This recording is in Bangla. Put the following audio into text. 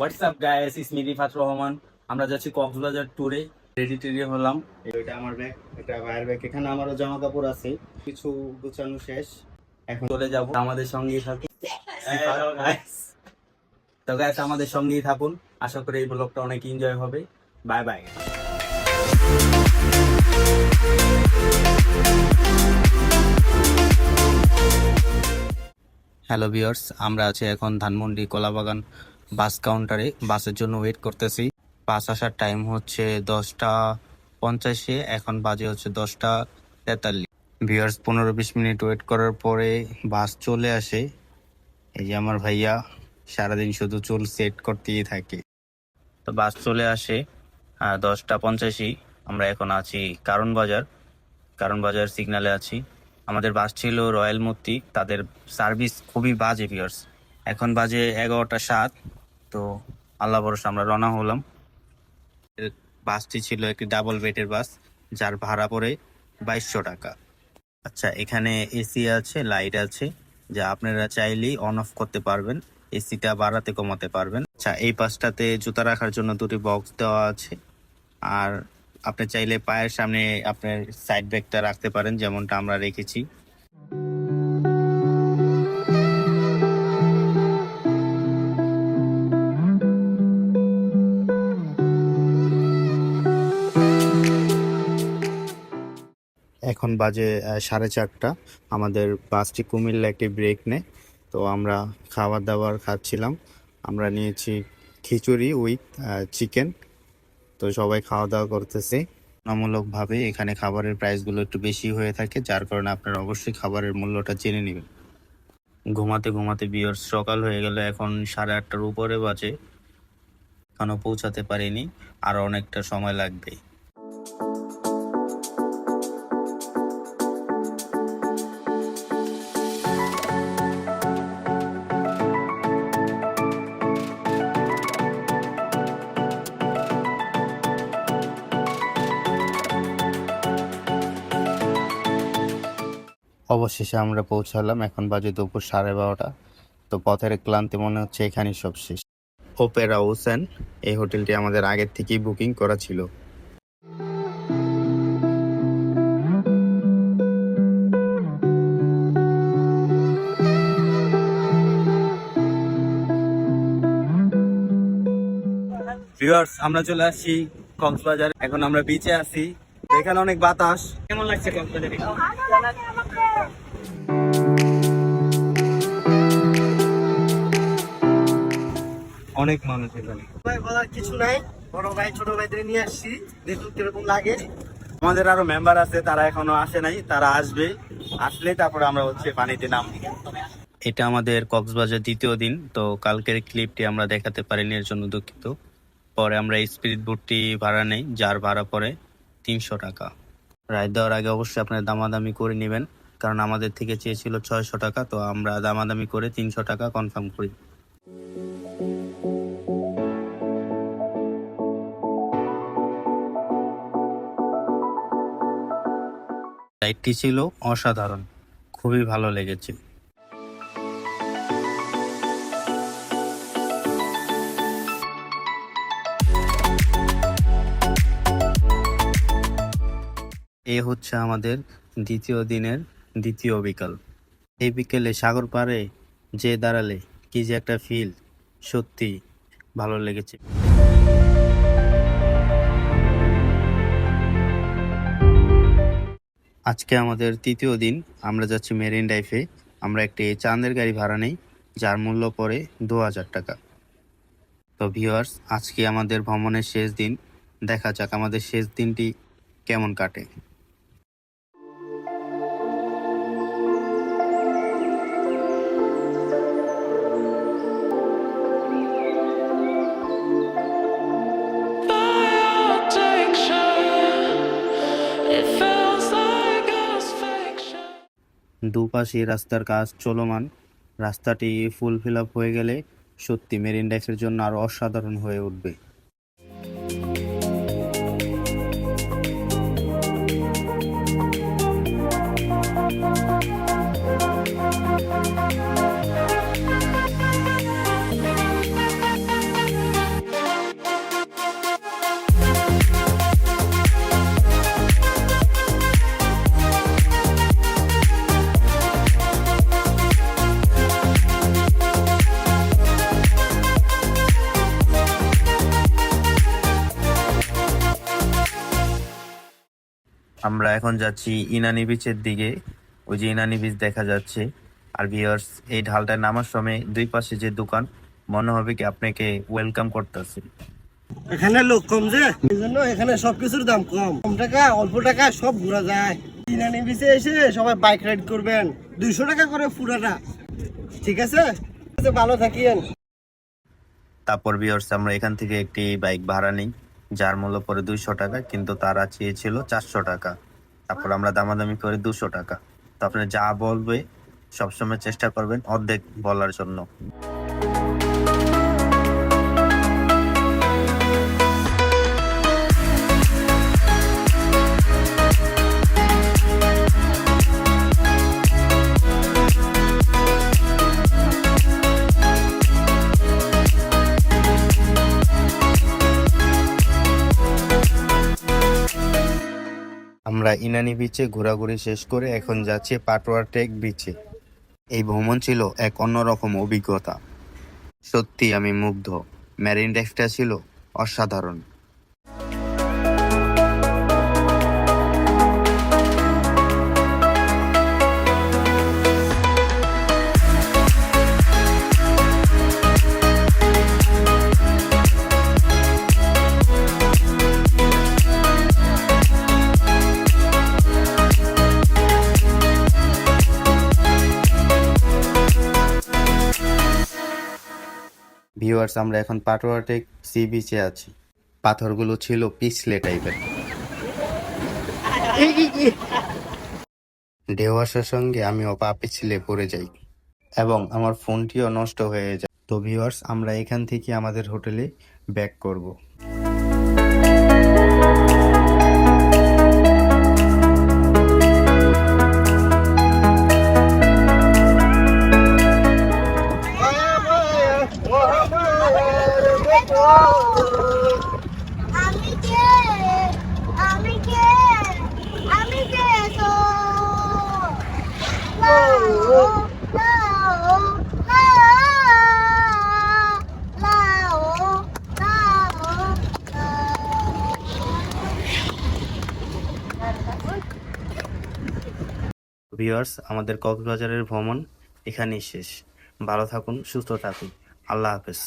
হোয়াটসঅ্যাপ গাইস, ইস মি রিফাত রহমান। আমরা যাচ্ছি কক্সবাজার ট্যুরে। রেডি হলাম। এটা আমার ব্যাগ, এটা ভাইয়ের ব্যাগ। এখানে আমারও জামা কাপড় আছে, কিছু গুছানো শেষ। এখন চলে যাব। আমাদের সঙ্গেই থাকুন। তো গাইস, আমাদের সঙ্গেই থাকুন। আশা করি এই ব্লগটা অনেক এনজয় হবে। Bye bye. হ্যালো ভিউয়ার্স, আমরা আছি এখন ধানমন্ডি কলাবাগান বাস কাউন্টারে। বাসের জন্য ওয়েট করতেছি। বাস আসার টাইম হচ্ছে 10:50, এখন বাজে হচ্ছে 10:43। ভিউয়ার্স, 15-20 মিনিট ওয়েট করার পরে বাস চলে আসে। এই যে আমার ভাইয়া সারাদিন শুধু চুল সেট করতেই থাকে। তো বাস চলে আসে 10:85। আমরা এখন আছি কারণ বাজার সিগন্যালে আছি। আমাদের বাস ছিল রয়্যাল মূর্তি, তাদের সার্ভিস খুবই বাজে ভিউয়ার্স। এখন বাজে 11:07। তো আল্লাহ ভরসা আমরা রওনা হলাম। বাসটি ছিল একটি ডাবল বেডের বাস, যার ভাড়া পড়ে 2200 টাকা। আচ্ছা, এখানে এসি আছে, লাইট আছে, যা আপনারা চাইলেই অন অফ করতে পারবেন। এসিটা বাড়াতে কমাতে পারবেন। আচ্ছা, এই পাশটাতে জুতা রাখার জন্য দুটি বক্স দেওয়া আছে। আর আপনি চাইলে পায়ের সামনে আপনার সাইড ব্যাগটা রাখতে পারেন, যেমনটা আমরা রেখেছি। এখন বাজে 4:30। আমাদের বাসটি কুমিল্লা একটি ব্রেক নেয়। তো আমরা খাবার দাবার খাচ্ছিলাম। আমরা নিয়েছি খিচুড়ি উইথ চিকেন। তো সবাই খাওয়া দাওয়া করতেছে। তুলনামূলকভাবে এখানে খাবারের প্রাইসগুলো একটু বেশি হয়ে থাকে, যার কারণে আপনারা অবশ্যই খাবারের মূল্যটা জেনে নেবেন। ঘুমাতে ঘুমাতে ভিউয়ার্স সকাল হয়ে গেল। এখন 8:30-র উপরে বাজে, এখনো পৌঁছাতে পারিনি, আর অনেকটা সময় লাগবে। অবশেষে আমরা পৌঁছালাম। এখন বাজে দুপুর 12:30। তো পথের ক্লান্তি মনে হচ্ছে এখানেই সব শেষ। ওপেরা ওশেন, এই হোটেলটি আমাদের আগের থেকেই বুকিং করা ছিল। ভিউয়ার্স, আমরা চলে আসছি কক্সবাজার। এখন আমরা বিচে আছি, এখানে অনেক বাতাস। কেমন লাগছে কক্সবাজারে? অনেক মানুষ এখানে। ভাই বলার কিছু নাই, বড় ভাই ছোট ভাইদের নিয়ে আসছি, দেখুন কিরকম লাগে। আমাদের আরো মেম্বার আছে, তারা এখনো আসে নাই, তারা আসবে। আসলে তারপরে আমরা পানিতে নামবো। এটা আমাদের কক্সবাজার দ্বিতীয় দিন। তো কালকের ক্লিপটি আমরা দেখাতে পারিনি, এর জন্য দুঃখিত। পরে আমরা এই স্পিরিট বোটটি ভাড়া নেই, যার ভাড়া পড়ে 300 টাকা। রাইড দেওয়ার আগে অবশ্যই আপনারা দামাদামি করে নেবেন, কারণ আমাদের থেকে চেয়েছিল 600 টাকা। তো আমরা দামাদামি করে 300 টাকা কনফার্ম করি। রাইডটি ছিল অসাধারণ, খুবই ভালো লেগেছে। এ হচ্ছে আমাদের দ্বিতীয় দিনের দ্বিতীয় বিকাল। এই বিকেলে সাগর পাড়ে যে দাঁড়ালে কি যে একটা ফিল, সত্যি ভালো লেগেছে। আজকে আমাদের তৃতীয় দিন। আমরা যাচ্ছি মেরিন ড্রাইভে। আমরা একটি চাঁদের গাড়ি ভাড়া নেই, যার মূল্য পড়ে 2000 টাকা। তো ভিউয়ার্স, আজকে আমাদের ভ্রমণের শেষ দিন। দেখা যাক আমাদের শেষ দিনটি কেমন কাটে। দুপাশে রাস্তার কাজ চলমান। রাস্তাটি ফুল ফিল আপ হয়ে গেলে সত্যি মেরিন ড্রাইভের জন্য আরো অসাধারণ হয়ে উঠবে। আমরা এখন যাচ্ছি ইনানি বিচের দিকে। ওই যে ইনানি বিচ দেখা যাচ্ছে। আর ভিউয়ার্স, এই ঢালটায় নামার সময় দুই পাশে যে দোকান, মনে হবে কি আপনাকে ওয়েলকাম করতেছে। এখানে লোক কম যে, এই জন্য এখানে সবকিছুর দাম কম। কম টাকা অল্প টাকা সব ঘোরা যায়। ইনানি বিচে এসে সবাই বাইক রাইড করবেন, 200 টাকা করে পুরাটা। ঠিক আছে, ভালো থাকিয়েন। তারপর ভিউয়ার্স, আমরা এখান থেকে একটি বাইক ভাড়া নিই, যার মূল্য পড়ে 200 টাকা, কিন্তু তারা চেয়েছিল 400 টাকা। তারপর আমরা দামাদামি করে 200 টাকা। তো আপনি যা বলবে সবসময় চেষ্টা করবেন অর্ধেক বলার জন্য। আমরা ইনানি বিচে ঘোরাঘুরি শেষ করে এখন যাচ্ছি পাটোয়া টেক বিচে। এই ভ্রমণ ছিল এক অন্যরকম অভিজ্ঞতা। সত্যি আমি মুগ্ধ। মেরিন ড্রাইভটা ছিল অসাধারণ। ভিউয়ার্স, আমরা এখন পাটোয়া টেক সি বিচে আছি। পাথরগুলো ছিল পিছলে টাইপের। ঢেউ আসার সঙ্গে আমিও পা পিছলে পড়ে যাই এবং আমার ফোনটিও নষ্ট হয়ে যায়। তো ভিউয়ার্স, আমরা এখান থেকে আমাদের হোটেলে ব্যাক করব। আমি কে আমি কে আমি কে তো লাও লাও লাও লাও ভিউয়ার্স, আমাদের কক্সবাজারের ভ্রমণ এখানেই শেষ। ভালো থাকুন, সুস্থ থাকুন। আল্লাহ হাফেজ।